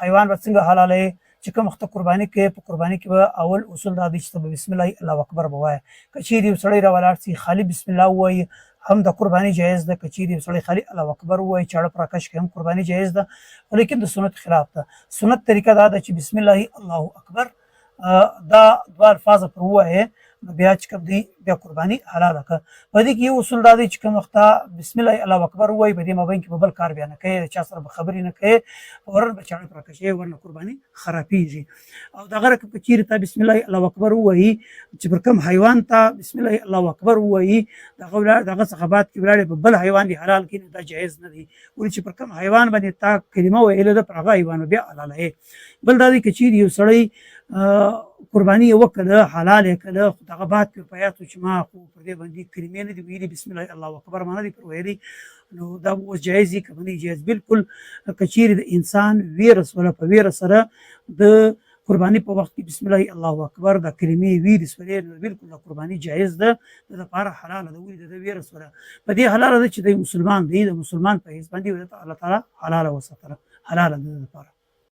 حیوان به څنګه حلالوي چې کوم وخت قرباني کوي په قرباني کې به اول اصول دا دی چې ته به بسم الله الله اکبر به وایې که چیرې یو سړی راولاړ سي خالي بسم الله ووایي هم د قرباني جایز ده که چیرې یو سړی خالي الله اکبر ووایي چاړه په راکش کړي هم قرباني جایز ده ولیکن د سنت خلاف ده سنت طریقه دا ده چې بسم الله الله اکبر دا دوه الفاظ پر ووایې نو بیا چې کوم دی بیا قرباني حلاله کړه په دې کې یو اصول دا دی چې کوم وخت بسم الله الله اکبر ووایي په دې مابین کې به بل کار بیا نه کوې د چا سره به خبرې نه کوې فورا به چاړه په راکشې ورنه قرباني خرابېږي او دغه رقم که چیرې ته بسم الله الله اکبر ووایي چې پر کوم حیوان ته بسم الله الله اکبر ووایي دغه څخه بعد کې ولاړې په بل حیوان دې حلال کړي نو دا جایز نه دی ولې چې پر کوم حیوان باندې تا کلمه ویلې ده پر هغه حیوان بیا حلالوې بل دا دی که چیرې یو سړی قرباني یې وکړه حلال یې کړه خو دغه بعد کې په یاد چې ما خو پر دې باندې کلمې نه دي ویلي بسم الله الله اکبر ما نه دي پر ویلي نو دا اوس جایز دي که نه جایز بالکل که چیرې د انسان ویره سوله په ویره سره د قرباني په وخت کې بسم الله الله اکبر د کلمې ویرې سولې نو بالکل د قرباني جایز ده د لپاره حلاله ده ولې د ویره سوله په دې حلاله ده چې د مسلمان دی د مسلمان په حیث باندې الله تعالی حلاله وساتله حلاله ده د لپاره